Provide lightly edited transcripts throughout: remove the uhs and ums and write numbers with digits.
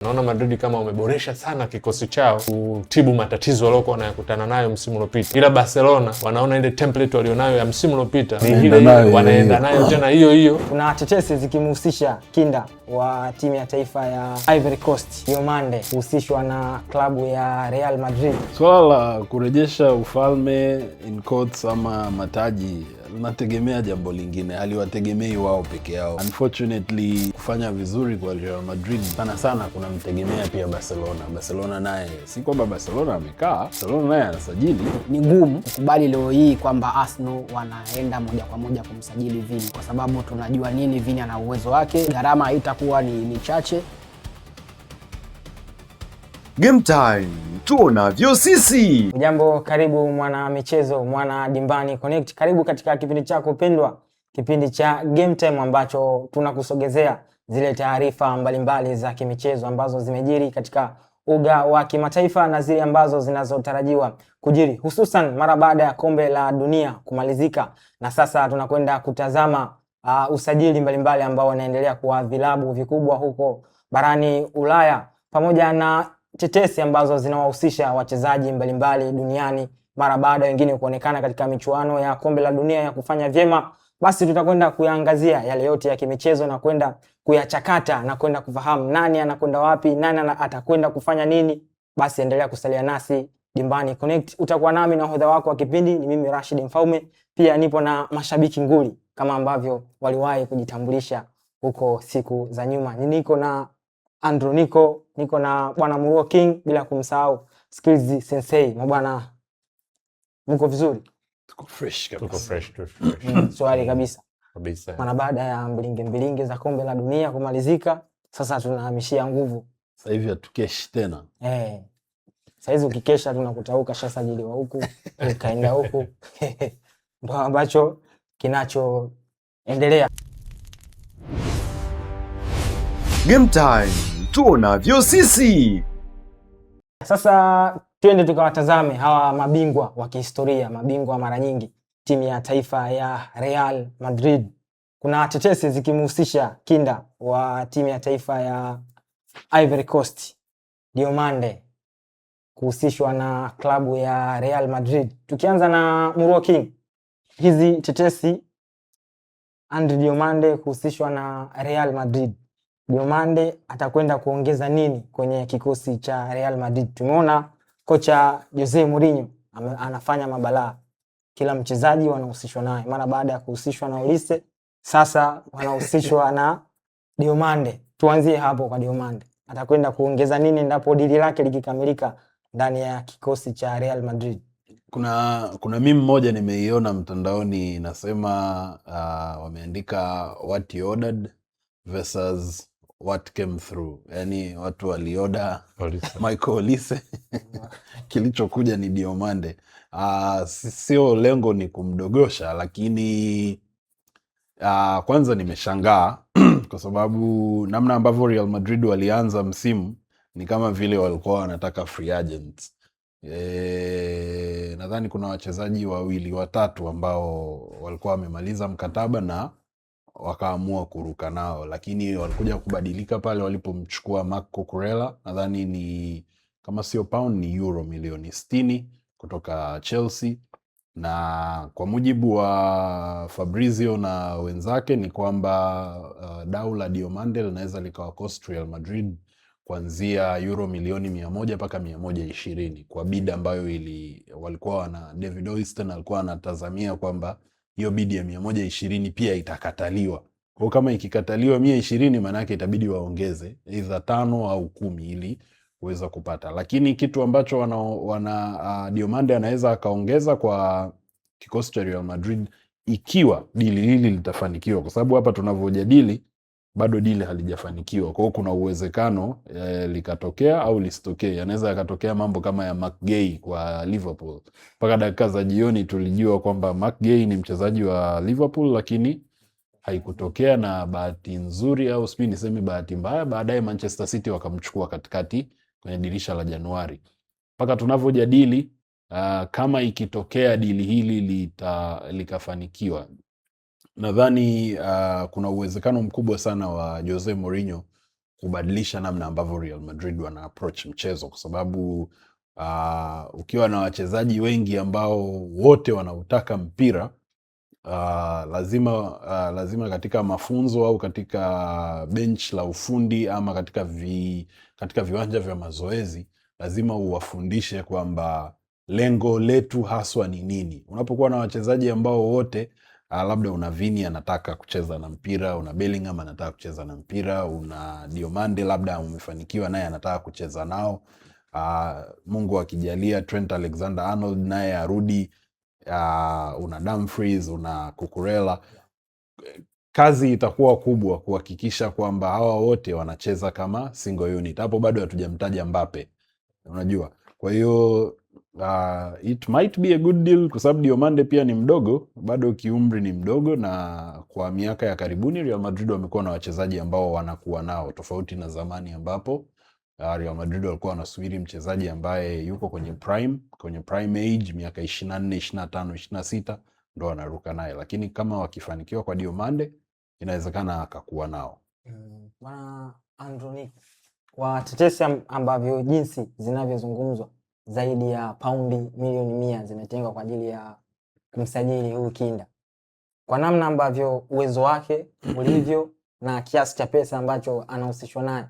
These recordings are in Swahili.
Naona Madrid kama wameboresha sana kikosi chao kutibu matatizo waliokuwa wanayakutana nayo msimu uliopita. Ila Barcelona wanaona ile template walionayo ya msimu uliopita ni ile wanaenda nayo tena hiyo. Kuna tetesi zikimhusisha kinda wa timu ya taifa ya Ivory Coast Diomande kuhusishwa na klabu ya Real Madrid. Swala la kurejesha ufalme in quotes ama mataji linategemea jambo lingine, haliwategemei wao peke yao. Unfortunately, kufanya vizuri kwa Real Madrid sana kuna mtegemea pia Barcelona. Barcelona naye si kwamba Barcelona amekaa, Barcelona naye anasajili. Ni ngumu kukubali leo hii kwamba Arsenal wanaenda moja kwa moja kumsajili Vini, kwa sababu tunajua nini Vini ana uwezo wake, gharama haitakuwa ni chache. Game time, tuonavyo sisi. Jambo, karibu mwana michezo, mwana Dimbani Connect. Karibu katika kipindi chako pendwa, kipindi cha Game Time ambacho tunakusogezea zile taarifa mbalimbali za kimichezo ambazo zimejiri katika uga wa kimataifa na zile ambazo zinazotarajiwa kujiri, hususan mara baada ya kombe la dunia kumalizika. Na sasa tunakwenda kutazama usajili mbalimbali ambao unaendelea kwa vilabu vikubwa huko barani Ulaya, pamoja na tetesi ambazo zinawahusisha wachezaji mbalimbali duniani mara baada wengine kuonekana katika michuano ya kombe la dunia ya kufanya vyema. Basi tutakwenda kuyaangazia yale yote ya kimichezo na kwenda kuyachakata na kwenda kufahamu nani anakwenda wapi, nani atakwenda kufanya nini. Basi endelea kusalia nasi Dimbani Connect. Utakuwa nami na hodha wako wa kipindi, ni mimi Rashid Mfaume. Pia nipo na mashabiki nguli kama ambavyo waliwahi kujitambulisha huko siku za nyuma. Niko na Andrew, niko na bwana Muruo King, bila kumsahau Skills Sensei. Mabwana, mko vizuri? Tuko fresh kabisa. Tuko fresh. Swali kabisa. Maana baada ya mbilinge za kombe la dunia kumalizika, sasa tunahamishia nguvu. Sasa hivi hatukeshi tena. Sasa hizi ukikesha tunakutauka shasajiliwa huku, kaenda huku. Ndio ambacho kinachoendelea. Game time, tuonavyo sisi. Sasa twende tukawatazame hawa mabingwa wa kihistoria, mabingwa mara nyingi, timu ya taifa ya Real Madrid. Kuna tetesi zikimhusisha kinda wa timu ya taifa ya Ivory Coast Diomande kuhusishwa na klabu ya Real Madrid. Tukianza na Muruo King, hizi tetesi Andre Diomande kuhusishwa na Real Madrid, Diomande atakwenda kuongeza nini kwenye kikosi cha Real Madrid? Tumeona kocha Jose Mourinho anafanya mabalaa, kila mchezaji wanahusishwa naye. Mara baada ya kuhusishwa na Olise, sasa wanahusishwa na Diomande. Tuanzie hapo kwa Diomande, atakwenda kuongeza nini endapo dili lake likikamilika ndani ya kikosi cha Real Madrid? Kuna meme moja nimeiona mtandaoni inasema wameandika what you ordered versus what came through. Yani watu walioda Michael Olise kilichokuja ni Diomande. Sio lengo ni kumdogosha, lakini kwanza nimeshangaa kwa sababu namna ambavyo Real Madrid walianza msimu ni kama vile walikuwa wanataka free agents. Nadhani kuna wachezaji wawili watatu ambao walikuwa wamemaliza mkataba na wakaamua kuruka nao, lakini walikuja kubadilika pale walipomchukua Marc Cucurella. Nadhani ni kama sio pound ni euro milioni 60 kutoka Chelsea. Na kwa mujibu wa Fabrizio na wenzake ni kwamba dau la Diomande linaweza likawa cost Real Madrid kuanzia euro milioni 100 mpaka 120 kwa bid ambayo walikuwa David Oyston alikuwa anatazamia kwamba hiyo bidi ya 120 pia itakataliwa. Kwa kama ikikataliwa 120 maana yake itabidi waongeze either 5 au 10 ili kuweza kupata. Lakini kitu ambacho Diomande anaweza akaongeza kwa kikosi cha Real Madrid ikiwa dili hili litafanikiwa, kwa sababu hapa tunavyojadili bado dili halijafanikiwa. Kwa hiyo kuna uwezekano likatokea au lisitokee. Anaweza yakatokea mambo kama ya Marc Guéhi kwa Liverpool. Mpaka dakika za jioni tulijua kwamba Marc Guéhi ni mchezaji wa Liverpool, lakini haikutokea, na bahati nzuri au sijui niseme bahati mbaya, baadaye Manchester City wakamchukua katikati kwenye dirisha la Januari. Mpaka tunavyojadili kama ikitokea dili hili likafanikiwa, nadhani kuna uwezekano mkubwa sana wa Jose Mourinho kubadilisha namna ambavyo Real Madrid wana approach mchezo, kwa sababu ukiwa na wachezaji wengi ambao wote wanautaka mpira, lazima katika mafunzo au katika bench la ufundi ama katika viwanja vya mazoezi lazima uwafundishe kwamba lengo letu haswa ni nini. Unapokuwa na wachezaji ambao wote labda una Vini anataka kucheza na mpira, una Bellingham anataka kucheza na mpira, una Diomande labda umefanikiwa naye anataka kucheza nao, Mungu akijalia Trent Alexander-Arnold naye arudi, una Dumfries, una Cucurella. Kazi itakuwa kubwa kuhakikisha kwamba hawa wote wanacheza kama single unit. Hapo bado hatujamtaja Mbappe, unajua. Kwa hiyo it might be a good deal kwa sababu Diomande pia ni mdogo, bado kiumri ni mdogo, na kwa miaka ya karibuni Real Madrid wamekuwa na wachezaji ambao wanakuwa nao, tofauti na zamani ambapo Real Madrid walikuwa wanasubiri mchezaji ambaye yuko kwenye prime age, miaka 24, 25, 26 ndo wanaruka naye, lakini kama wakifanikiwa kwa Diomande inawezekana akakuwa nao. Bwana Andronic, kwa tetesi ambavyo jinsi zinavyozungumzwa, zaidi ya paundi milioni 100 zimetengwa kwa ajili ya kumsajili huyu kinda, kwa namna ambavyo uwezo wake ulivyo na kiasi cha pesa ambacho anahusishwa naye,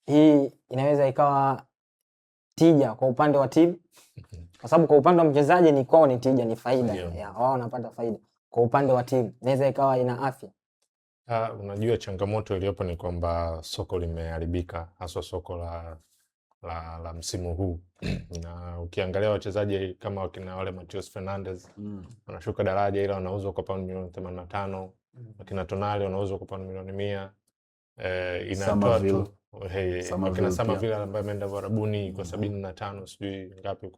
hii inaweza ikawa tija kwa upande wa timu, kwa sababu kwa upande wa mchezaji ni kwao ni tija, ni faida, wao wanapata faida. Kwa upande wa timu inaweza ikawa ina afya. Unajua changamoto iliyopo ni kwamba soko limeharibika, hasa soko la msimu huu. Na ukiangalia wachezaji kama wakina wale Matheus Fernandes wanashuka daraja, ila wanauzwa kwa paundi milioni 85. Wakina Tonali wanauzwa kwa paundi milioni 100. Inatoa tu wakina Samaville ambaye ameenda Warabuni kwa 75 sijui ngapi.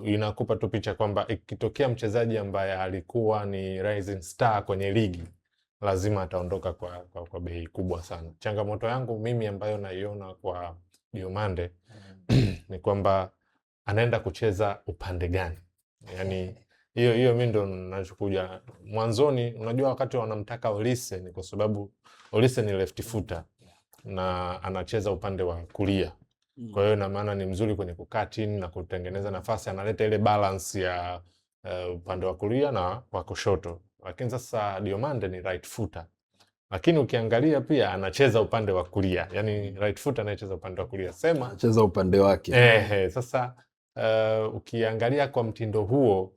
Inakupa tu picha kwamba ikitokea mchezaji ambaye alikuwa ni rising star kwenye ligi lazima ataondoka kwa bei kubwa sana. Changamoto yangu mimi ambayo naiona kwa Diomande ni kwamba anaenda kucheza upande gani? Yani hiyo mimi ndo ninachokuja mwanzoni. Unajua wakati wanamtaka Olise ni kwa sababu Olise ni left footer na anacheza upande wa kulia. Kwa hiyo na maana ni mzuri kwenye kukati na kutengeneza nafasi, analeta ile balance ya upande wa kulia na wa kushoto. Lakini sasa Diomande ni right footer, lakini ukiangalia pia anacheza upande wa kulia, yani right footer anacheza upande wa kulia, sema anacheza upande wake. Sasa ukiangalia kwa mtindo huo,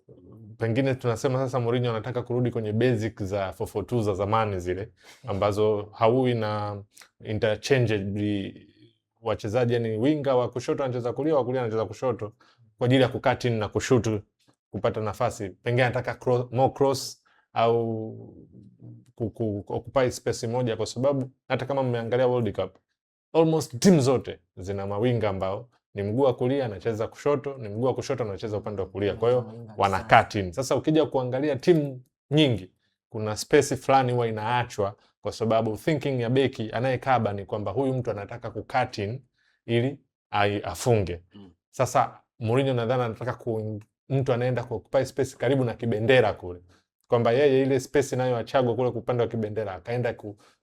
pengine tunasema sasa Mourinho anataka kurudi kwenye basic za 442 za zamani zile ambazo haui na interchangeably wachezaji, yani winga wa kushoto anacheza kulia, wa kulia anacheza kushoto kwa ajili ya kukat in na kushoot kupata nafasi. Pengine anataka more cross au occupy space moja, kwa sababu hata kama mmeangalia World Cup almost team zote zina mawinga ambao ni mguu wa kulia anacheza kushoto, ni mguu wa kushoto anacheza upande wa kulia. Kwa hiyo wana cut in. Sasa ukija kuangalia timu nyingi kuna space fulani huwa inaachwa, kwa sababu thinking ya beki anayekaba ni kwamba huyu mtu anataka kucut in ili afunge. Sasa Mourinho nadhani anataka mtu anaenda kuoccupy space karibu na kibendera kule, kwamba yeye ile space nayo achagwa kule upande wa kibendera akaenda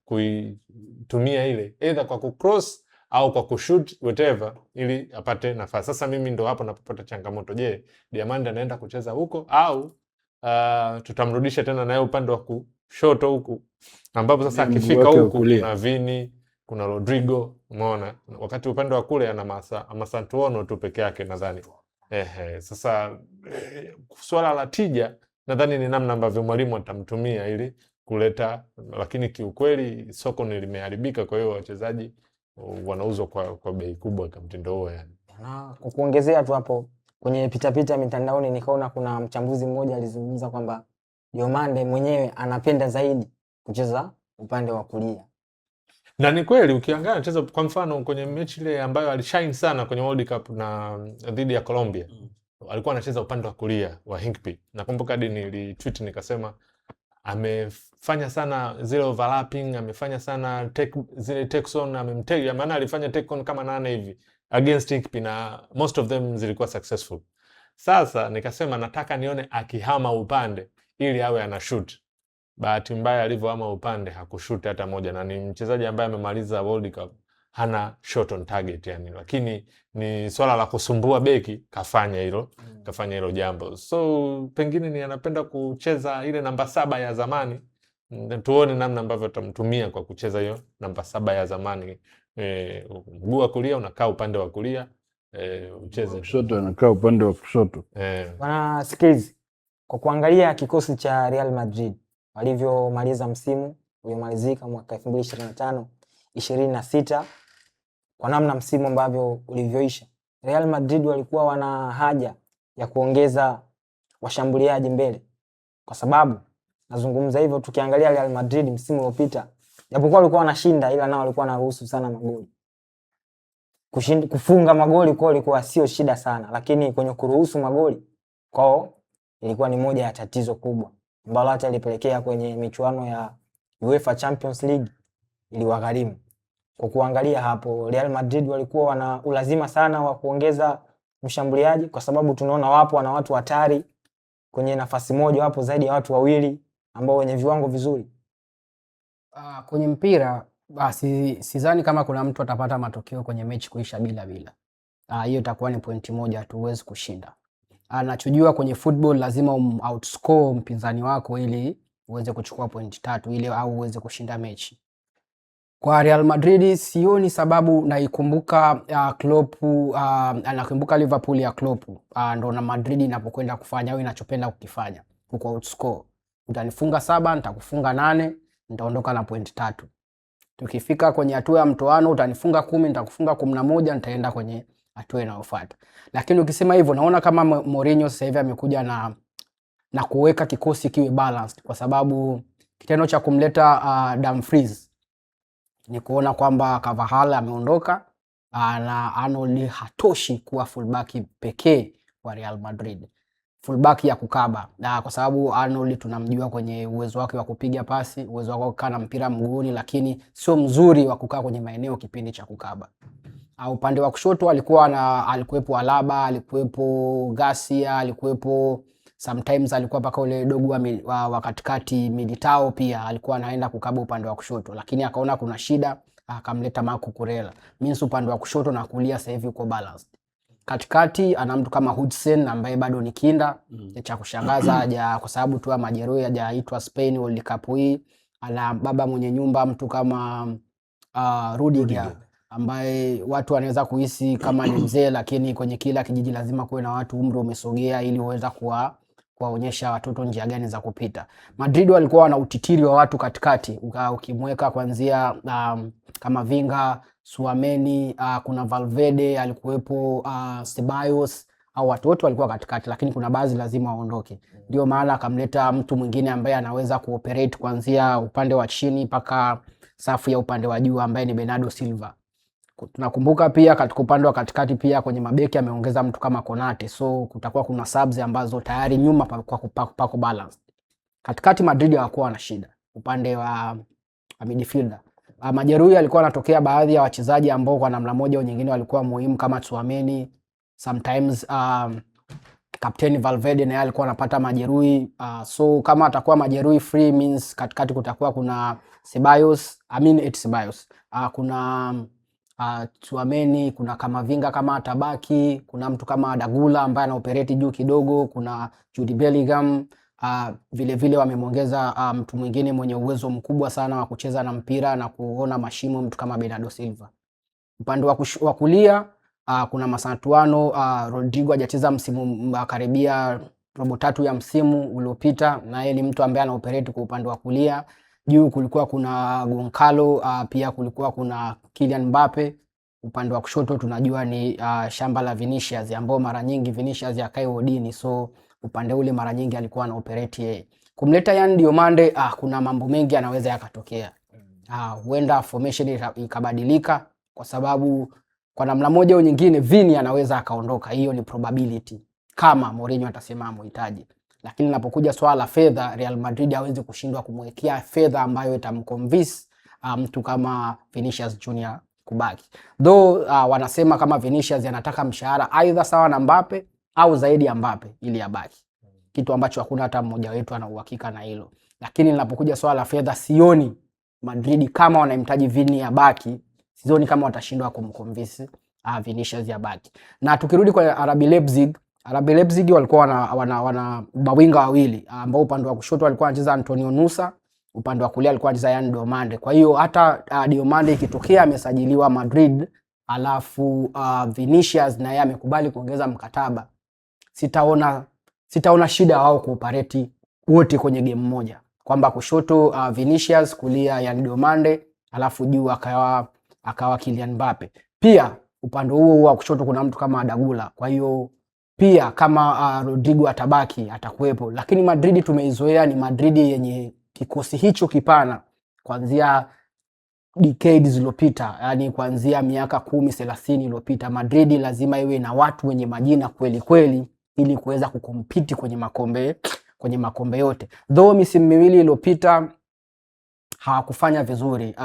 kuitumia ile either kwa kucross au kwa kushoot whatever ili apate nafasi. Sasa mimi ndo hapo napopata changamoto. Je, Diamande anaenda kucheza huko au tutamrudisha tena naye upande wa kushoto huku, ambapo sasa akifika huku kuna Vini, kuna Rodrigo, umeona, wakati upande wa kule ana Masantuono tu peke yake nadhani. Sasa swala la tija nadhani ni namna ambavyo mwalimu atamtumia ili kuleta, lakini kiukweli soko limeharibika, kwa hiyo wachezaji wanauzwa kwa bei kubwa kama mtindo huo yani. Na kuongezea tu hapo, kwenye pitapita mitandaoni nikaona kuna mchambuzi mmoja alizungumza kwamba Diomande mwenyewe anapenda zaidi kucheza upande wa kulia. Na ni kweli ukiangalia anacheza, kwa mfano kwenye mechi ile ambayo alishine sana kwenye World Cup na dhidi ya Colombia, alikuwa anacheza upande wa kulia wa Hinkpie. Nakumbuka hadi nilitweet nikasema amefanya sana zile overlapping, amefanya sana zile take on, amemtega, maana alifanya take on kama 8 hivi against Hinkpie na most of them zilikuwa successful. Sasa nikasema nataka nione akihama upande ili awe ana shoot. Bahati mbaya alivyohama upande hakushoot hata moja, na ni mchezaji ambaye amemaliza World Cup hana shot on target yani, lakini ni swala la kusumbua beki kafanya hilo jambo. So pengine ni anapenda kucheza ile namba 7 ya zamani. Tuone namna ambavyo tutamtumia kwa kucheza hiyo namba 7 ya zamani. Mguu wa kulia unakaa upande wa kulia, ucheze kushoto anakaa upande wa kushoto. Bwana Skills, kwa kuangalia kikosi cha Real Madrid walivyomaliza msimu uliomalizika mwaka 2025-26, kwa namna msimu ambavyo ulivyoisha, Real Madrid walikuwa wana haja ya kuongeza washambuliaji mbele, kwa sababu nazungumza hivyo tukiangalia Real Madrid msimu uliopita, japokuwa walikuwa wanashinda, ila nao walikuwa wanaruhusu sana magoli. Kufunga magoli kwao ilikuwa sio shida sana, lakini kwenye kuruhusu magoli kwao ilikuwa ni moja ya tatizo kubwa ambalo hata ilipelekea kwenye michuano ya UEFA Champions League iliwagharimu. Kwa kuangalia hapo, Real Madrid walikuwa wana ulazima sana wa kuongeza mshambuliaji, kwa sababu tunaona wana watu hatari kwenye nafasi moja, wapo zaidi ya watu wawili ambao wenye viwango vizuri. Kwenye mpira sidhani kama kuna mtu atapata matokeo kwenye mechi kuisha bila. Hiyo itakuwa ni pointi moja tu, huwezi kushinda. Anachojua kwenye football lazima outscore mpinzani wako ili uweze kuchukua pointi 3 ile au uweze kushinda mechi. Kwa Real Madrid sioni sababu. Naikumbuka Klopp, anakumbuka Liverpool ya Klopp, ndo na Madrid inapokwenda kufanya au inachopenda kukifanya huko outscore. Utanifunga 7, nitakufunga 8, nitaondoka na pointi 3. Tukifika kwenye hatua ya mtoano utanifunga 10, nitakufunga 11, nitaenda kwenye hatua inayofuata. Lakini ukisema hivyo, naona kama Mourinho sasa hivi amekuja na kuweka kikosi kiwe balanced, kwa sababu kitendo cha kumleta Dumfries ni kuona kwamba Carvajal ameondoka na Arnold hatoshi kuwa fullback pekee wa Real Madrid, fullback ya kukaba. Kwa sababu Arnold tunamjua kwenye uwezo wake wa kupiga pasi, uwezo wake wa kukaa na mpira mguuni, lakini sio mzuri wa kukaa kwenye maeneo kipindi cha kukaba. Upande wa kushoto alikuwepo Alaba, alikuwepo Garcia, alikuwepo sometimes alikuwa paka ule dogo wa katikati Militao, pia alikuwa anaenda kukaba upande wa kushoto, lakini akaona kuna shida akamleta Marco Kurela. Means upande wa kushoto na kulia sasa hivi uko balanced. Katikati ana mtu kama Hudson ambaye bado ni kinda, cha kushangaza kwa sababu tu majeruhi hajaitwa Spain World Cup hii. Ana baba mwenye nyumba mtu kama Rudiger ambaye watu wanaweza kuhisi kama ni mzee, lakini kwenye kila kijiji lazima kuwe na watu umri umesogea ili uweza kuwaonyesha watoto njia gani za kupita. Madrid walikuwa wana utitiri wa watu katikati, ukimweka kuanzia kama Vinga, Suameni, kuna Valverde, alikuwepo Ceballos, au watu wote walikuwa katikati, lakini kuna baadhi lazima waondoke. Ndio maana akamleta mtu mwingine ambaye anaweza kuoperate kuanzia upande wa chini mpaka safu ya upande wa juu ambaye ni Bernardo Silva. Tunakumbuka pia katika upande wa katikati pia kwenye mabeki ameongeza mtu kama Konate, so kutakuwa kuna subs ambazo tayari nyuma pako balance. Katikati Madrid hawakuwa wana shida. Upande wa midfielder, majeruhi alikuwa anatokea baadhi ya wachezaji ambao kwa namna moja au nyingine walikuwa muhimu kama Tchouameni, sometimes Captain Valverde naye alikuwa anapata majeruhi, so kama atakuwa majeruhi free means katikati kutakuwa kuna Ceballos, kuna Tchouameni, kuna kama Vinga kama atabaki, kuna mtu kama Dagula ambaye anaoperate juu kidogo, kuna Jude Bellingham, vile vile wamemwongeza mtu mwingine mwenye uwezo mkubwa sana wa kucheza na mpira na kuona mashimo, mtu kama Bernardo Silva. Upande wa kulia kuna Masatuano, Rodrigo hajacheza msimu karibia robo 3 ya msimu uliopita, na yeye ni mtu ambaye anaoperate kwa upande wa kulia. Juu kulikuwa kuna Goncalo, pia kulikuwa kuna Kylian Mbappe. Upande wa kushoto tunajua ni shamba la Vinicius, ambao mara nyingi Vinicius yakae odini, so upande ule mara nyingi alikuwa anaoperate yeye. Kumleta Yan Diomande, kuna mambo mengi yanaweza yakatokea. Huenda formation ikabadilika, kwa sababu kwa namna moja au nyingine Vini anaweza akaondoka. Hiyo ni probability kama Mourinho atasema amhitaji. Lakini napokuja swala la fedha, Real Madrid hawezi kushindwa kumwekea fedha ambayo itamconvince mtu kama Vinicius Junior kubaki. Though wanasema kama Vinicius anataka mshahara aidha sawa na Mbappe au zaidi ya Mbappe ili abaki. Kitu ambacho hakuna hata mmoja wetu ana uhakika na hilo. Lakini ninapokuja swala la fedha, sioni Madrid kama wanamhitaji Vini abaki, Sioni kama watashindwa kumconvince Vinicius abaki. Na tukirudi kwa RB Leipzig walikuwa wana mawinga wawili ambao upande wa kushoto alikuwa anacheza Antonio Nusa, upande wa kulia alikuwa anacheza Yan Diomande. Kwa hiyo hata Diomande ikitokea amesajiliwa Madrid alafu Vinicius na yeye amekubali kuongeza mkataba, sitaona shida wao kuoperate wote kwenye game moja, kwamba kushoto Vinicius, kulia Yan Diomande, alafu juu akawa Kylian Mbappe. Pia upande huo wa kushoto kuna mtu kama Adagula, kwa hiyo pia kama Rodrigo atabaki atakuwepo. Lakini Madrid tumeizoea ni Madrid yenye kikosi hicho kipana kuanzia decades zilizopita, yani kuanzia miaka 10-30 iliyopita. Madrid lazima iwe na watu wenye majina kweli kweli ili kuweza kukompiti kwenye makombe yote. Though misimu miwili iliyopita hawakufanya vizuri,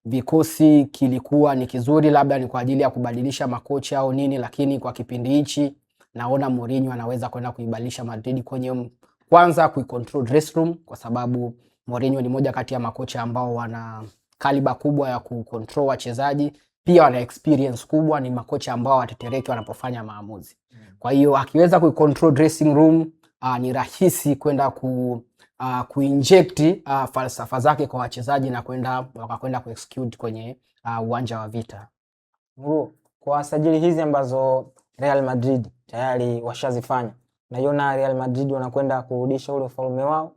vikosi kilikuwa ni kizuri, labda ni kwa ajili ya kubadilisha makocha au nini, lakini kwa kipindi hichi naona Mourinho anaweza kwenda kuibadilisha Madrid kwenye kwanza kuicontrol dressing room, kwa sababu Mourinho ni moja kati ya makocha ambao wana kaliba kubwa ya kucontrol wachezaji, pia wana experience kubwa, ni makocha ambao watetereki wanapofanya maamuzi. Kwa hiyo akiweza kuicontrol dressing room, ni rahisi kwenda kuinject falsafa zake kwa wachezaji na wakakwenda kuexecute kwenye uwanja wa vita. Kwa sajili hizi ambazo Real Madrid tayari washazifanya, naiona Real Madrid wanakwenda kurudisha ule ufalme wao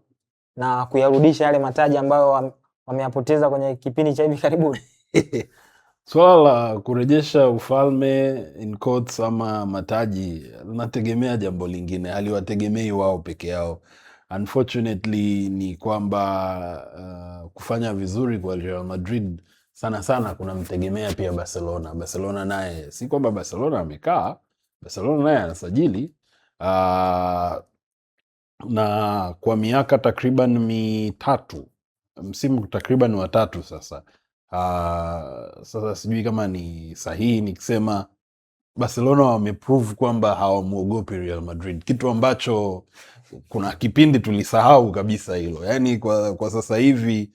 na kuyarudisha yale mataji ambayo wameyapoteza kwenye kipindi cha hivi karibuni. Swala la kurejesha ufalme in quotes ama mataji linategemea jambo lingine, haliwategemei wao peke yao. Unfortunately ni kwamba kufanya vizuri kwa Real Madrid sana sana kuna mtegemea pia Barcelona. Barcelona naye si kwamba Barcelona amekaa, Barcelona naye anasajili na kwa miaka takriban mitatu, msimu takriban watatu sasa. Sasa sijui kama ni sahihi nikisema Barcelona wameprove kwamba hawamuogopi Real Madrid, kitu ambacho kuna kipindi tulisahau kabisa hilo. Yani kwa sasa hivi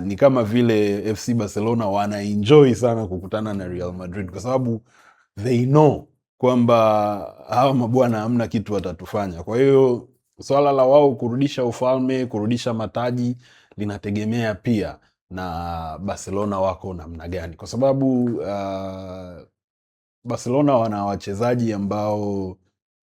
ni kama vile FC Barcelona wana enjoy sana kukutana na Real Madrid, kwa sababu they know kwamba hawa mabwana hamna kitu watatufanya. Kwa hiyo swala la wao kurudisha ufalme, kurudisha mataji linategemea pia na Barcelona wako namna gani, kwa sababu Barcelona wana wachezaji ambao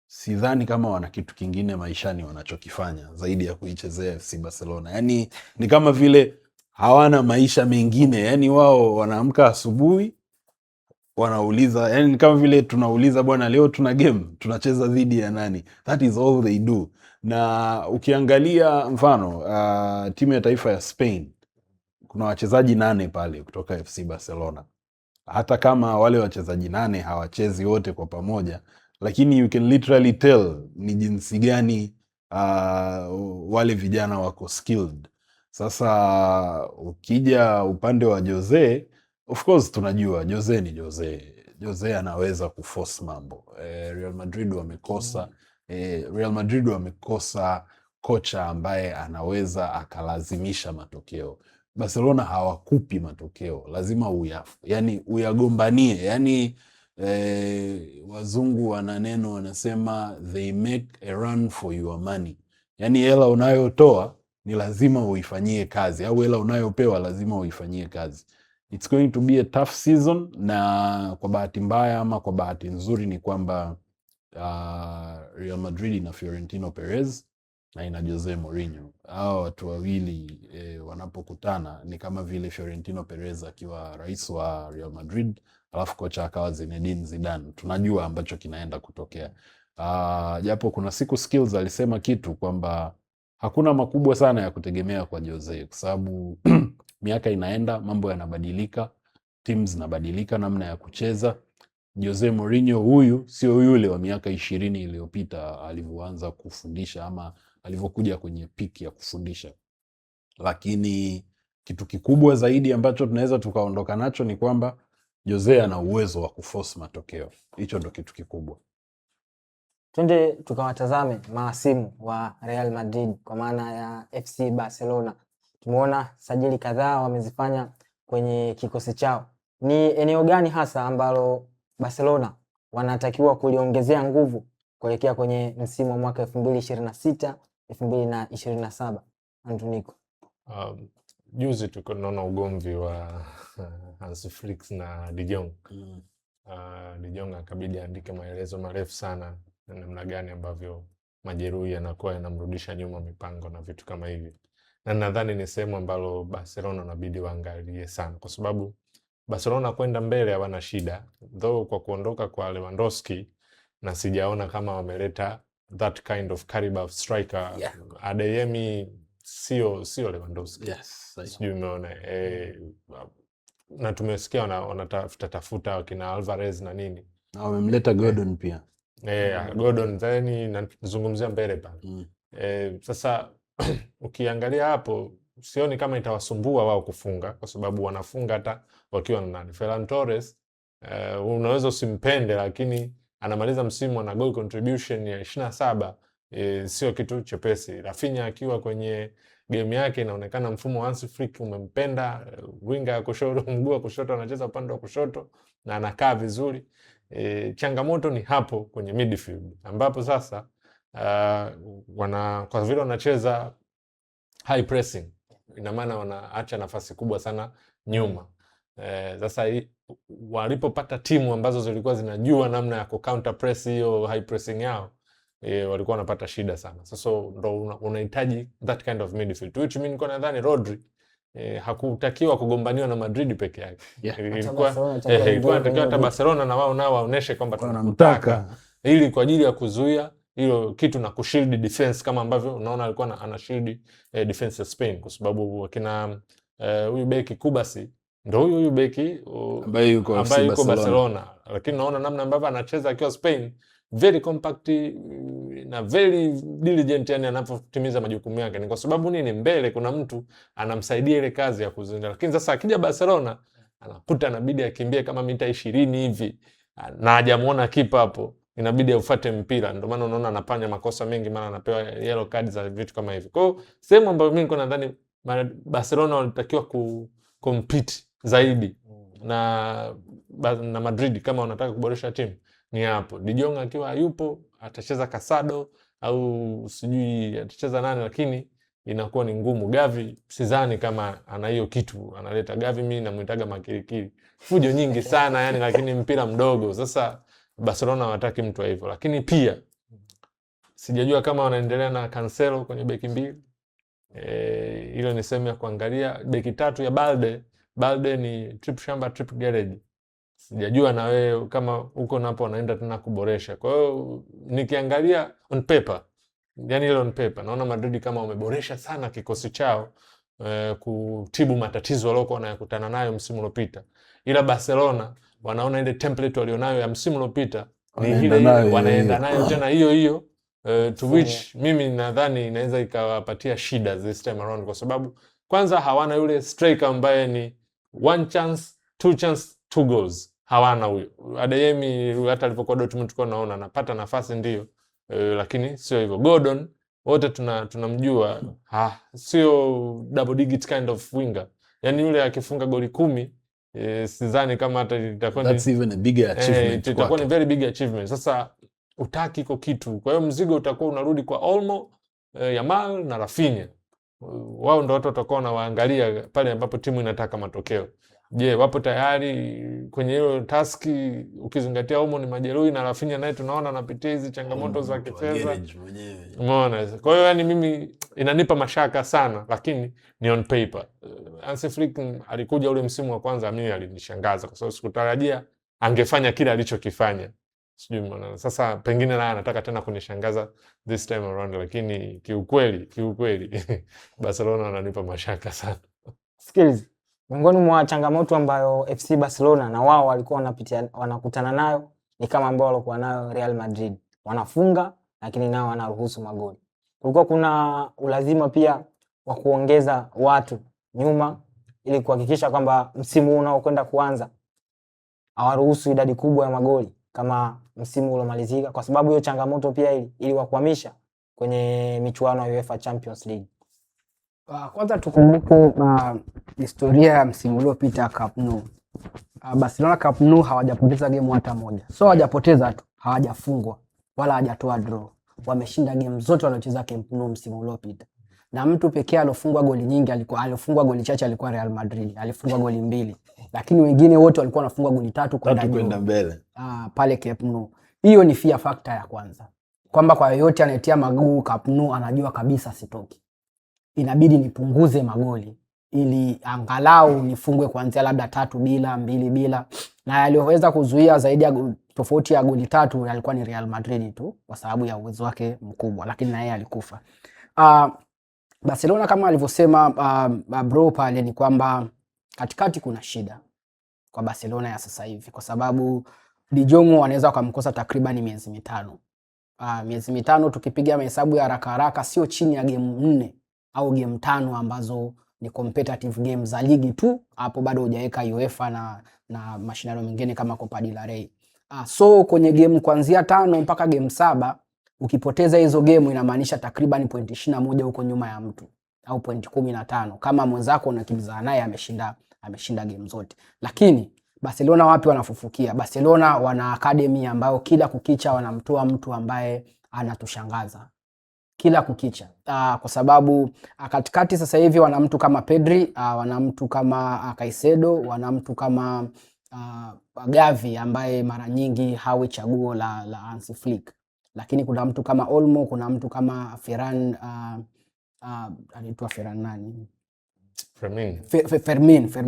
sidhani kama wana kitu kingine maishani wanachokifanya zaidi ya kuichezea FC Barcelona. Yani ni kama vile hawana maisha mengine, yani wao wanaamka asubuhi wanauliza, yani ni kama vile tunauliza bwana, leo tuna game, tunacheza dhidi ya nani? That is all they do. Na ukiangalia mfano timu ya taifa ya Spain kuna wachezaji 8 pale kutoka FC Barcelona. Hata kama wale wachezaji 8 hawachezi wote kwa pamoja, lakini you can literally tell ni jinsi gani wale vijana wako skilled. Sasa ukija upande wa Jose, of course tunajua Jose ni Jose. Jose anaweza kuforce mambo. Real Madrid wamekosa kocha ambaye anaweza akalazimisha matokeo. Barcelona hawakupi matokeo, lazima uyagombanie. Yani wazungu wana neno wanasema they make a run for your money. Yani hela unayotoa ni lazima uifanyie kazi, au hela unayopewa lazima uifanyie kazi. It's going to be a tough season, na kwa bahati mbaya ama kwa bahati nzuri ni kwamba Real Madrid ina Florentino Perez na ina Jose Mourinho. Hao watu wawili wanapokutana ni kama vile Florentino Perez akiwa rais wa Real Madrid alafu kocha akawa Zinedine Zidane. Tunajua ambacho kinaenda kutokea. Japo kuna siku Skills alisema kitu kwamba hakuna makubwa sana ya kutegemea kwa Jose, kwa sababu miaka inaenda, mambo yanabadilika, teams zinabadilika namna ya kucheza. Jose Mourinho huyu sio yule wa miaka 20 iliyopita alivyoanza kufundisha ama alivyokuja kwenye peak ya kufundisha. Lakini kitu kikubwa zaidi ambacho tunaweza tukaondoka nacho ni kwamba Jose ana uwezo wa kuforce matokeo. Hicho ndo kitu kikubwa. Twende tukawatazame mahasimu wa Real Madrid kwa maana ya FC Barcelona. Tumeona sajili kadhaa wamezifanya kwenye kikosi chao. Ni eneo gani hasa ambalo Barcelona wanatakiwa kuliongezea nguvu kuelekea kwenye msimu wa mwaka 2026 2027? Anduniko. Juzi tunaona ugomvi wa Hansi Flick na De Jong. De Jong akabidi aandike maelezo marefu sana namna gani ambavyo majeruhi yanakuwa yanamrudisha nyuma mipango na vitu kama hivi. Na nadhani ni sehemu ambalo Barcelona inabidi waangalie sana, kwa sababu Barcelona kwenda mbele hawana shida, though kwa kuondoka kwa Lewandowski na sijaona kama wameleta that kind of caliber of striker. Adeyemi sio Lewandowski. Yes, sijui umeona na tumesikia wanatafuta wakina Alvarez na nini, na wamemleta Gordon pia. Gordon then nazungumzia mbele pale. Sasa ukiangalia hapo sioni kama itawasumbua wao kufunga, kwa sababu wanafunga hata wakiwa na nani. Ferran Torres unaweza usimpende, lakini anamaliza msimu na goal contribution ya 27. Sio kitu chepesi. Rafinha akiwa kwenye game yake inaonekana mfumo wa Hansi Flick umempenda. Winga ya kushoto, mguu wa kushoto, anacheza upande wa kushoto na anakaa vizuri. Changamoto ni hapo kwenye midfield ambapo sasa kwa vile wanacheza high pressing, ina maana wanaacha nafasi kubwa sana nyuma. Sasa walipopata timu ambazo zilikuwa zinajua namna ya counter press hiyo high pressing yao, walikuwa wanapata shida sana. Sasa ndo unahitaji that kind of midfield, which mean kwa nadhani Rodri hakutakiwa kugombaniwa na Madrid peke yake. Ilikuwa inatakiwa hata Barcelona na wao nao waoneshe kwamba tunamtaka, ili kwa ajili ya kuzuia hilo kitu na kushield defense, kama ambavyo unaona alikuwa ana shield defense ya Spain, kwa sababu wakina huyu beki Kubasi ndo huyu beki ambaye yuko Barcelona, lakini naona namna ambavyo anacheza akiwa Spain, very compact na very diligent, yani anapotimiza majukumu yake. Ni kwa sababu nini? Mbele kuna mtu anamsaidia ile kazi ya kuzinda. Lakini sasa akija Barcelona anakuta inabidi akimbie kama mita 20 hivi na hajamuona kipa hapo, inabidi aufuate mpira. Ndio maana unaona anafanya makosa mengi, maana anapewa yellow card za vitu kama hivi. Kwa hiyo sehemu ambayo mimi niko nadhani Barcelona walitakiwa compete zaidi na Madrid kama wanataka kuboresha timu, ni hapo. De Jong akiwa yupo atacheza Casado au sijui atacheza nani, lakini inakuwa ni ngumu. Gavi sidhani kama ana hiyo kitu analeta. Gavi mimi namuitaga makirikiri, fujo nyingi sana yani, lakini mpira mdogo. Sasa Barcelona hawataki mtu wa hivyo. Lakini pia sijajua kama wanaendelea na Cancelo kwenye beki mbili. Hilo ni sehemu ya kuangalia. Beki tatu ya Balde ni trip shamba trip garage. Sijajua na wewe kama huko napo wanaenda tena kuboresha. Kwa hiyo nikiangalia on paper, yani ile on paper, naona Madrid kama wameboresha sana kikosi chao kutibu matatizo waliokuwa wanayakutana nayo msimu uliopita. Ila Barcelona wanaona ile template walionayo ya msimu uliopita ni ile wanaenda nayo tena hiyo to which mimi nadhani inaweza ikawapatia shida this time around, kwa sababu kwanza hawana yule striker ambaye ni one chance, two chance, two goals. Hawana huyo. Adeyemi hata alipokuwa Dortmund tulikuwa naona anapata nafasi ndio, lakini sio hivyo. Gordon wote tunamjua, sio double digit kind of winger. Yani yule akifunga goli 10, sidhani kama hata itakuwa that's even a bigger achievement. Itakuwa ni very big achievement. Sasa utaki iko kitu. Kwa hiyo mzigo utakuwa unarudi kwa Olmo, Yamal na Rafinha. Wao ndio watu watakuwa wanaangalia pale ambapo timu inataka matokeo. Je, wapo tayari kwenye hiyo taski, ukizingatia Olmo ni majeruhi na Rafinha naye tunaona anapitia hizi changamoto za kifedha. Umeona? Kwa hiyo yani mimi inanipa mashaka sana, lakini ni on paper. Hansi Flick alikuja ule msimu wa kwanza, mimi alinishangaza kwa sababu sikutarajia angefanya kile alichokifanya. Sijui mbona. Sasa pengine naye anataka tena kunishangaza this time around, lakini kiukweli Barcelona wananipa mashaka sana. Skills. Miongoni mwa changamoto ambayo FC Barcelona na wao walikuwa wanakutana nayo ni kama ambao walikuwa nayo Real Madrid. Wanafunga lakini nao wanaruhusu magoli. Kulikuwa kuna ulazima pia wa kuongeza watu nyuma ili kuhakikisha kwamba msimu huu unaokwenda kuanza hawaruhusu idadi kubwa ya magoli kama msimu uliomalizika, kwa sababu hiyo changamoto pia ili wakwamisha kwenye michuano ya UEFA Champions League. Kwanza tukumbuke historia ya msimu uliopita Camp Nou. Barcelona Camp Nou hawajapoteza game hata moja. So hawajapoteza tu, hawajafungwa wala hawajatoa draw. Wameshinda game zote waliocheza Camp Nou msimu uliopita. Na mtu pekee alofungwa goli nyingi alifungwa goli chache alikuwa Real Madrid, alifungwa goli 2. Lakini wengine wote walikuwa wanafungwa goli 3 kwenda mbele. Pale Camp Nou. Hiyo ni fear factor ya kwanza. Kwamba kwa yoyote anayetia maguu Camp Nou anajua kabisa sitoki. Inabidi nipunguze magoli ili angalau nifungwe kuanzia labda 3-2, 2-2, na aliyoweza kuzuia zaidi ya tofauti ya goli 3 alikuwa ni Real Madrid tu kwa sababu ya uwezo wake mkubwa, lakini na yeye alikufa. Barcelona kama alivyosema bro pale ni kwamba katikati kuna shida kwa Barcelona ya sasa hivi kwa sababu De Jong wanaweza kumkosa takriban miezi 5. Miezi 5 tukipiga mahesabu ya haraka haraka sio chini ya game 4 au game 5 ambazo ni competitive games za ligi tu, hapo bado hujaweka UEFA na mashindano mengine kama Copa del Rey. So kwenye game kuanzia 5 mpaka game 7 ukipoteza hizo game inamaanisha takriban point 21 huko nyuma ya mtu au point 15 kama mwenzako unakimbizana naye ameshinda game zote. Lakini Barcelona wapi wanafufukia? Barcelona wana academy ambayo kila kukicha wanamtoa mtu ambaye anatushangaza kila kukicha. Kwa sababu katikati sasa hivi wana mtu kama Pedri, wana mtu kama Caicedo, wana mtu kama Gavi ambaye mara nyingi hawi chaguo la Hansi Flick. Lakini kuna mtu kama Olmo, kuna mtu kama Ferran anaitwa Ferran nani? Fermin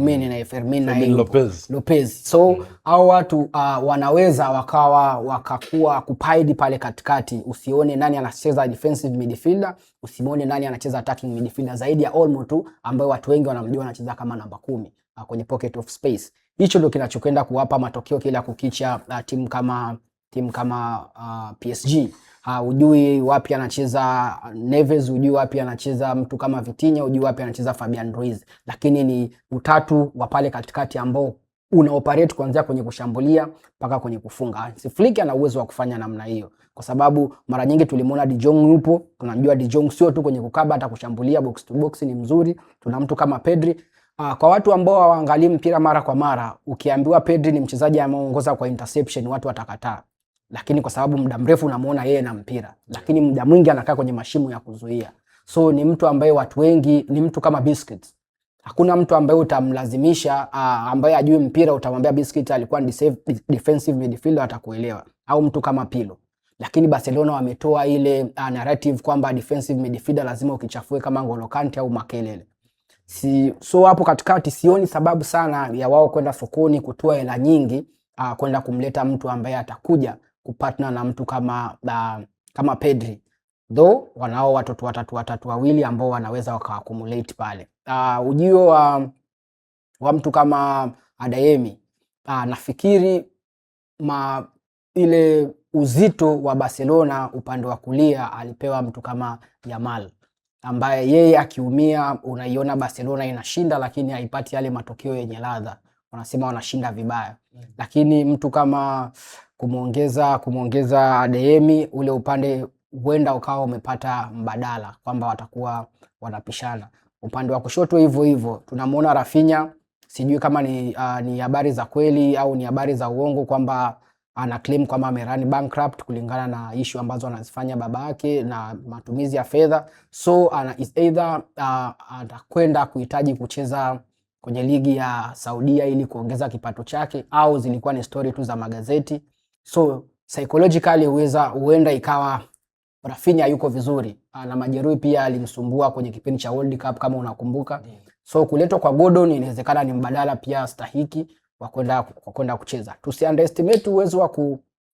Lopez. So hao watu wanaweza wakakuwa occupied pale katikati. Usione nani anacheza defensive midfielder, usione nani anacheza attacking midfielder, zaidi ya Olmo tu ambaye watu wengi wanamjua anacheza kama namba 10 kwenye pocket of space. Hicho ndio kinachokwenda kuwapa matokeo kila kukicha timu kama PSG. Ujui wapi anacheza Neves, ujui wapi anacheza mtu kama Vitinha, ujui wapi anacheza Fabian Ruiz, lakini ni utatu wa pale katikati ambao una operate kuanzia kwenye kushambulia mpaka kwenye kufunga. Flick ana uwezo wa kufanya namna hiyo kwa sababu mara nyingi tulimuona De Jong yupo, tunajua De Jong sio tu kwenye kukaba, hata kushambulia box to box ni mzuri. Tuna mtu kama Pedri. Kwa watu ambao hawaangalii mpira mara kwa mara, ukiambiwa Pedri ni mchezaji anayeongoza kwa interception watu watakataa. Lakini kwa sababu muda mrefu unamuona yeye na mpira, lakini muda mwingi anakaa kwenye mashimo ya kuzuia. So ni mtu ambaye watu wengi ni mtu kama Busquets. Hakuna mtu ambaye utamlazimisha ambaye ajui mpira utamwambia Busquets alikuwa defensive midfielder atakuelewa, au mtu kama Pirlo. Lakini Barcelona wametoa ile narrative kwamba defensive midfielder lazima ukichafue kama N'Golo Kante au Makelele. So hapo katikati sioni sababu sana ya wao kwenda sokoni kutoa hela nyingi kwenda kumleta mtu ambaye atakuja kupartner na mtu kama Pedri. Though wanao watoto watatu wawili ambao wanaweza waka-accumulate pale. Ujio wa mtu kama Adeyemi, nafikiri ile uzito wa Barcelona upande wa kulia alipewa mtu kama Yamal, ambaye yeye akiumia unaiona Barcelona inashinda lakini haipati yale matokeo yenye ladha. Wanasema wanashinda vibaya. Lakini mtu kama kumuongeza Adeyemi, ule upande huenda ukawa umepata mbadala kwamba watakuwa wanapishana. Upande wa kushoto hivyo hivyo tunamuona Rafinha, sijui kama ni habari za kweli au ni habari za uongo kwamba ana claim kwamba amerani bankrupt kulingana na issue ambazo anazifanya baba yake na matumizi ya fedha. So is either atakwenda kuhitaji kucheza kwenye ligi ya Saudia ili kuongeza kipato chake, au zilikuwa ni story tu za magazeti. So psychologically huenda ikawa Rafinha yuko vizuri, na majeruhi pia alimsumbua kwenye kipindi cha World Cup kama unakumbuka. So kuletwa kwa Gordon inawezekana ni mbadala pia stahiki wa kwenda kucheza. Tusiunderestimate uwezo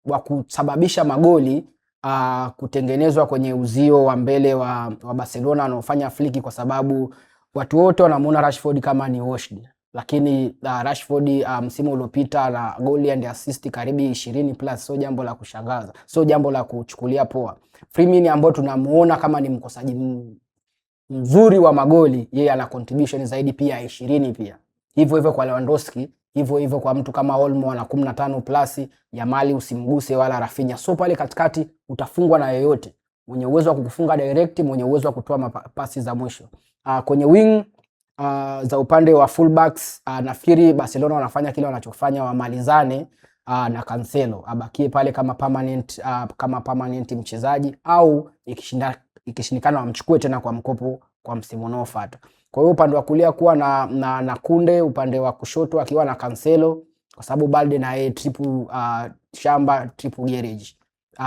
wa kusababisha magoli kutengenezwa kwenye uzio wa mbele wa Barcelona wanaofanya Flick, kwa sababu watu wote wanamuona Rashford kama ni washed. Lakini Rashford msimu uliopita na goal and assist karibu 20 plus, sio jambo la kushangaza, sio jambo la kuchukulia poa. Firmino ambaye tunamuona kama ni mkosaji mzuri wa magoli, yeye ana contribution zaidi pia 20 pia. Hivyo hivyo kwa Lewandowski, hivyo hivyo kwa mtu kama Olmo ana 15 plus, Yamal usimguse wala Rafinha. So pale katikati utafungwa na yoyote mwenye uwezo wa kukufunga direct, mwenye uwezo wa kutoa pasi za mwisho. Kwenye wing za upande wa fullbacks nafikiri Barcelona wanafanya kile wanachofanya, wamalizane na Cancelo abakie pale kama permanent mchezaji, au ikishindikana wamchukue tena kwa mkopo kwa msimu unaofuata. Kwa hiyo upande wa kulia kuwa na Kunde, upande wa kushoto akiwa na Cancelo, kwa sababu Balde na yeye triple garage.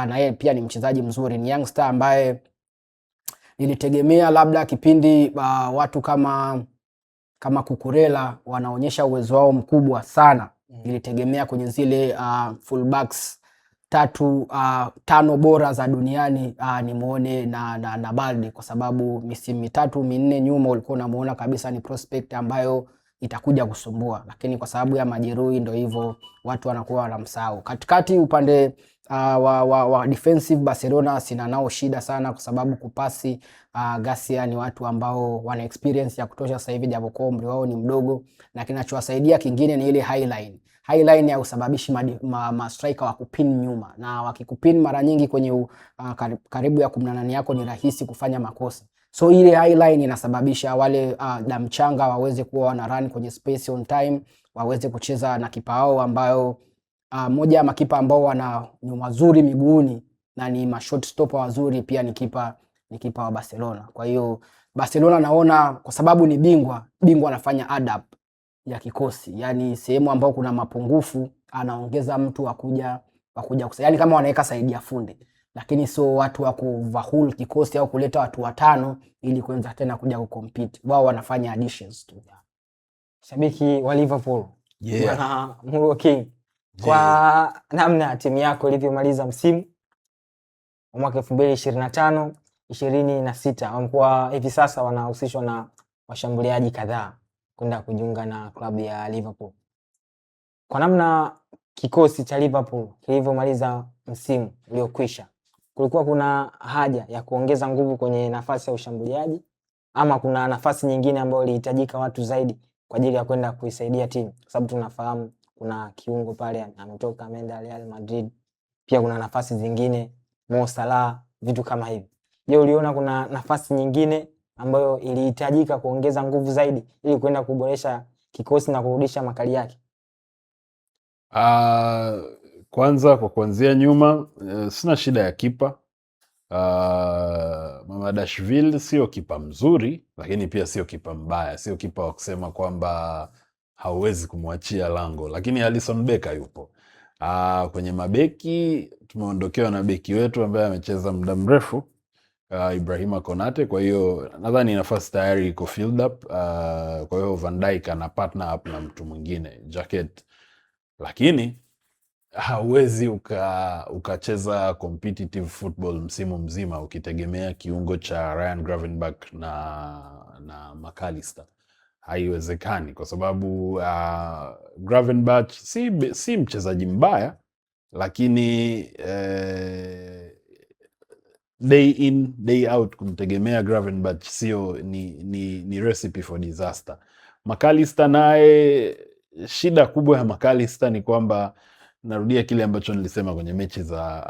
Na yeye pia ni mchezaji mzuri, ni youngster ambaye nilitegemea labda kipindi watu kama Cucurella wanaonyesha uwezo wao mkubwa sana. Nilitegemea kwenye zile fullbacks 5 bora za duniani nimuone na Balde, kwa sababu misimu 3-4 nyuma ulikuwa unamuona kabisa ni prospect ambayo itakuja kusumbua, lakini kwa sababu ya majeruhi ndio hivyo watu wanakuwa wanamsahau. Katikati upande wa defensive Barcelona sina nao shida sana, kwa sababu kupasi Garcia ni watu ambao wana experience ya kutosha sasa hivi, japokuwa umri wao ni mdogo, na kinachowasaidia kingine ni ile high line ya usababishi striker wa kupin nyuma, na wakikupin mara nyingi kwenye karibu ya 18 yako ni rahisi kufanya makosa. So ile high line inasababisha wale damchanga waweze kuwa wana run kwenye space on time, waweze kucheza na kipa wao ambayo moja ya makipa ambao ni wazuri miguuni na ni shot stopper wazuri pia ni kipa wa Barcelona. Kwa hiyo Barcelona naona kwa sababu ni bingwa anafanya adapt ya kikosi, yani sehemu ambao kuna mapungufu anaongeza mtu wa kuja yani kama wanaweka saidia fundi, lakini sio watu wa kuvahul kikosi au kuleta watu 5 ili kuanza tena kuja kucompete. Wao wanafanya additions tu. Shabiki wa Liverpool, Yeah. Muro King, kwa namna timu yako ilivyomaliza msimu wa mwaka 2025-26, wamekuwa hivi sasa wanahusishwa na washambuliaji kadhaa kwenda kujiunga na klabu ya Liverpool. Kwa namna kikosi cha Liverpool kilivyomaliza msimu uliokwisha, kulikuwa kuna haja ya kuongeza nguvu kwenye nafasi ya ushambuliaji, ama kuna nafasi nyingine ambayo ilihitajika watu zaidi kwa ajili ya kwenda kuisaidia timu? Kwa sababu tunafahamu kuna kiungo pale ametoka ameenda Real Madrid, pia kuna nafasi zingine Mo Salah, vitu kama hivi. Je, uliona kuna nafasi nyingine ambayo ilihitajika kuongeza nguvu zaidi ili kwenda kuboresha kikosi na kurudisha makali yake? Kwanza kwa kuanzia nyuma, sina shida ya kipa. Mamadashvili sio kipa mzuri, lakini pia sio kipa mbaya, sio kipa wa kusema kwamba hauwezi kumwachia lango, lakini Alisson Becker yupo. Kwenye mabeki tumeondokewa na beki wetu ambaye amecheza muda mrefu, Ibrahima Konate, kwa hiyo nadhani nafasi tayari iko filled up. Kwa hiyo Van Dijk ana partner up na mtu mwingine Jacket, lakini hauwezi ukacheza competitive football msimu mzima ukitegemea kiungo cha Ryan Gravenberch na McAllister. Haiwezekani, kwa sababu Gravenberch si mchezaji mbaya, lakini day in day out kumtegemea Gravenberch sio ni recipe for disaster. McAllister naye, shida kubwa ya McAllister ni kwamba, narudia kile ambacho nilisema kwenye mechi za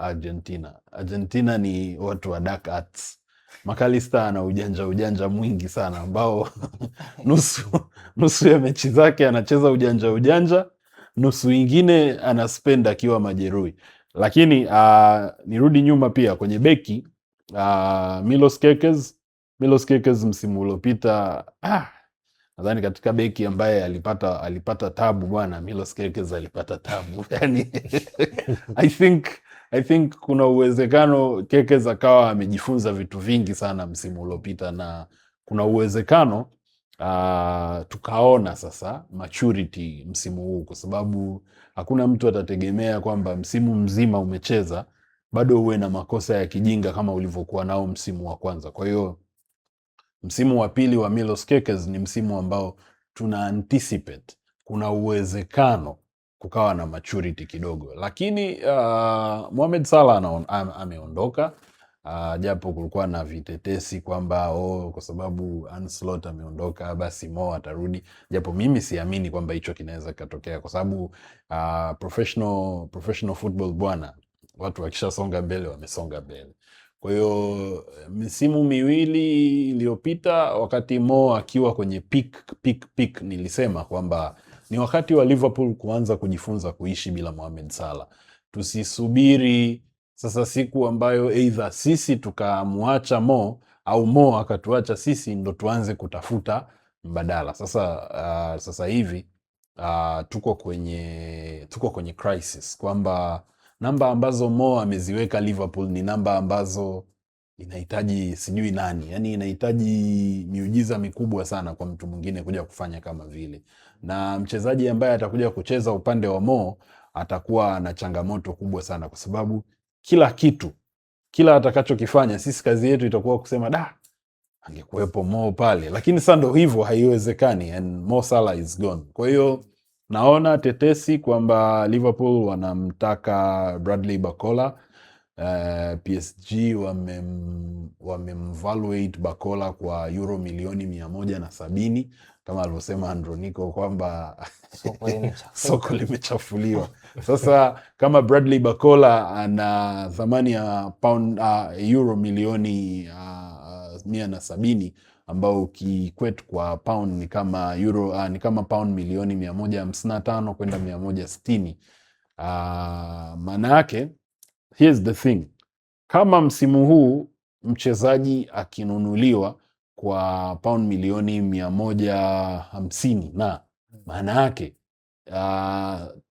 Argentina ni watu wa dark arts. McAllister ana ujanja mwingi sana ambao nusu ya mechi zake anacheza ujanja, nusu ingine anaspend akiwa majeruhi. Lakini nirudi nyuma pia kwenye beki, Milos Kerkez msimu uliopita, nadhani katika beki ambaye alipata tabu bwana, Milos Kerkez alipata tabu. Yani I think kuna uwezekano Kerkez akawa amejifunza vitu vingi sana msimu uliopita, na kuna uwezekano tukaona sasa maturity msimu huu, kwa sababu hakuna mtu atategemea kwamba msimu mzima umecheza bado uwe na makosa ya kijinga kama ulivyokuwa nao msimu wa kwanza. Kwa hiyo msimu wa pili wa Milos Kerkez ni msimu ambao tuna anticipate kuna uwezekano kukawa na maturity kidogo. Lakini Mohamed Salah ameondoka, japo kulikuwa na vitetesi kwamba kwa sababu Ancelotti ameondoka basi Mo atarudi, japo mimi siamini kwamba hicho kinaweza katokea, kwa sababu professional football bwana, watu wakishasonga mbele wamesonga mbele. Kwa hiyo misimu miwili iliyopita, wakati Mo akiwa kwenye peak, nilisema kwamba ni wakati wa Liverpool kuanza kujifunza kuishi bila Mohamed Salah. Tusisubiri sasa siku ambayo either sisi tukamwacha Mo au Mo akatuacha sisi ndo tuanze kutafuta mbadala. Sasa hivi tuko kwenye crisis kwamba namba ambazo Mo ameziweka Liverpool ni namba ambazo inahitaji sijui nani, yani inahitaji miujiza mikubwa sana kwa mtu mwingine kuja kufanya kama vile, na mchezaji ambaye atakuja kucheza upande wa Mo atakuwa na changamoto kubwa sana, kwa sababu kila atakachokifanya sisi kazi yetu itakuwa kusema angekuwepo Mo pale, lakini sasa ndo hivyo, haiwezekani, and Mo Salah is gone. Kwa hiyo naona tetesi kwamba Liverpool wanamtaka Bradley Barcola. PSG wamemvaluate Barcola kwa euro milioni 170 kama alivyosema Androniko kwamba soko limechafuliwa. Sasa kama Bradley Barcola ana thamani ya euro milioni 170 ambao ukikwetu kwa pound ni kama pound milioni 155 kwenda 160. Maana yake, here's the thing, kama msimu huu mchezaji akinunuliwa kwa pound milioni 150, na maana yake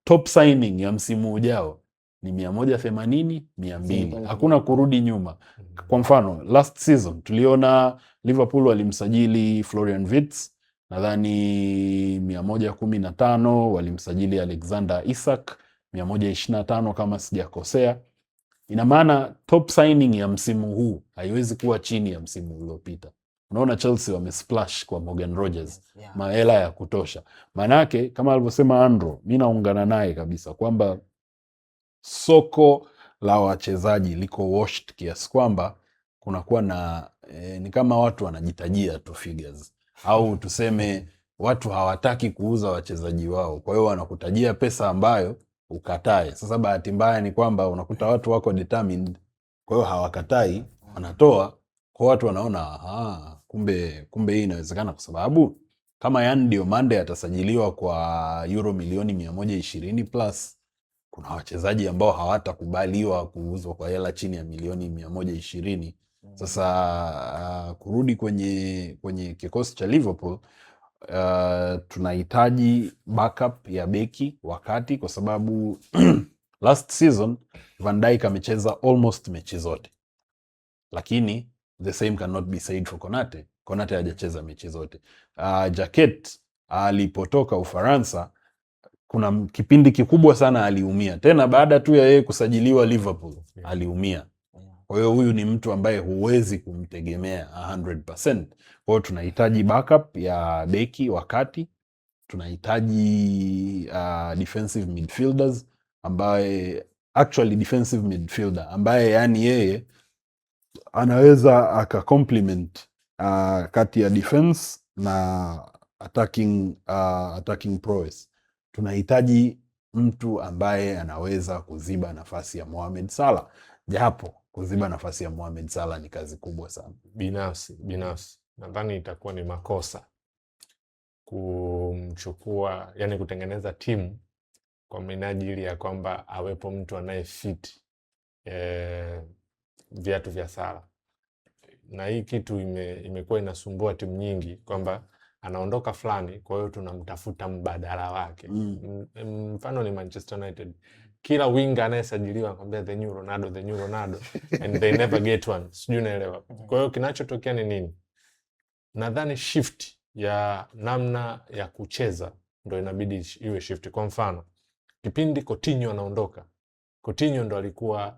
top signing ya msimu ujao ni 180, 200. Hakuna kurudi nyuma. Kwa mfano, last season tuliona Liverpool walimsajili Florian Wirtz, nadhani 115, walimsajili Alexander Isak 125 kama sijakosea. Ina maana top signing ya msimu huu haiwezi kuwa chini ya msimu uliopita. Unaona Chelsea wamesplash kwa Morgan Rogers, mahela ya kutosha. Maanake kama alivyosema Andro, mimi naungana naye kabisa kwamba soko la wachezaji liko washed kiasi kwamba kunakuwa na ni kama watu wanajitajia tu figures, au tuseme watu hawataki kuuza wachezaji wao, kwa hiyo wanakutajia pesa ambayo ukatae. Sasa bahati mbaya ni kwamba unakuta watu wako determined, kwa hiyo hawakatai, wanatoa, kwa watu wanaona kumbe hii inawezekana, kwa sababu kama Yan Diomande atasajiliwa kwa euro milioni 120 plus, kuna wachezaji ambao hawatakubaliwa kuuzwa kwa hela chini ya milioni 120. Sasa kurudi kwenye kikosi cha Liverpool, tunahitaji backup ya beki wakati, kwa sababu last season Van Dijk amecheza almost mechi zote, lakini the same cannot be said for Konate. Konate hajacheza mechi zote. Jacquet alipotoka Ufaransa, kuna kipindi kikubwa sana aliumia, tena baada tu ya yeye kusajiliwa Liverpool aliumia. Kwa hiyo huyu ni mtu ambaye huwezi kumtegemea 100%. Kwa hiyo tunahitaji backup ya beki wakati, tunahitaji defensive midfielders defensive midfielder ambaye yani yeye anaweza akacomplement kati ya defense na attacking prowess. Tunahitaji mtu ambaye anaweza kuziba nafasi ya Mohamed Salah, japo kuziba nafasi ya Mohamed Salah ni kazi kubwa sana. Binafsi nadhani itakuwa ni makosa kumchukua, yani kutengeneza timu kwa minajili ya kwamba awepo mtu anayefit viatu vya Salah. Na hii kitu imekuwa inasumbua timu nyingi kwamba anaondoka fulani, kwa hiyo tunamtafuta mbadala wake. Mfano ni Manchester United. Kila winga anayesajiliwa anakuambia the new Ronaldo and they never get one. Sijui unaelewa. Kwa hiyo kinachotokea ni nini? Nadhani shift ya namna ya kucheza ndio inabidi iwe shift. Kwa mfano, kipindi Coutinho anaondoka, Coutinho ndo alikuwa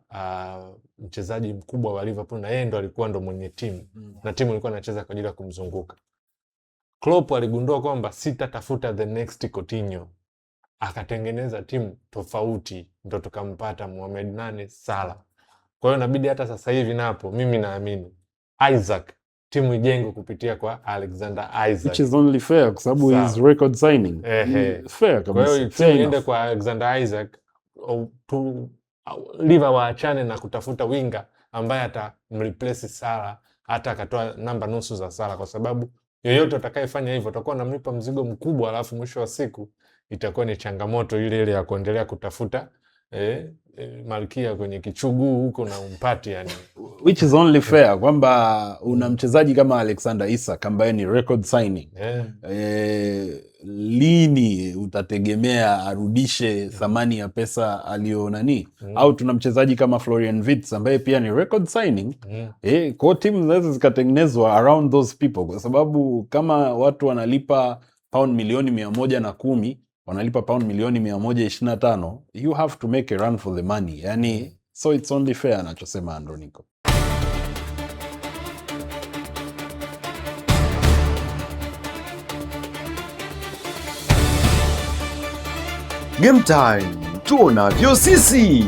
mchezaji mkubwa wa Liverpool, na yeye ndo alikuwa ndo mwenye timu, na timu ilikuwa inacheza kwa ajili ya kumzunguka. Klopp aligundua kwamba sitatafuta the next Coutinho, akatengeneza timu tofauti, ndo tukampata Mohamed Salah. Kwa hiyo inabidi hata sasa hivi napo mimi naamini Isaac timu ijengwe kupitia kwa Alexander Isaac, which is only fair kwa sababu is record signing. Fair kabisa. Kwa hiyo timu iende kwa Alexander Isaac, Liverpool waachane na kutafuta winga ambaye atamreplace Salah, hata akatoa namba nusu za Salah, kwa sababu yoyote atakayefanya hivyo atakuwa anamlipa mzigo mkubwa, alafu mwisho wa siku itakuwa ni changamoto ile ile ya kuendelea kutafuta malkia kwenye kichuguu huko na umpati yani. Which is only fair kwamba una mchezaji kama Alexander Isak ambaye ni record signing. Lini utategemea arudishe thamani ya pesa aliyo nani? Au tuna mchezaji kama Florian Wirtz ambaye pia ni record signing. Kwa timu zinaweza zikatengenezwa around those people, kwa sababu kama watu wanalipa pound milioni 110, wanalipa pound milioni 125, you have to make a run for the money. Yani, so it's only fair anachosema Androniko. Game Time tuonavyo sisi.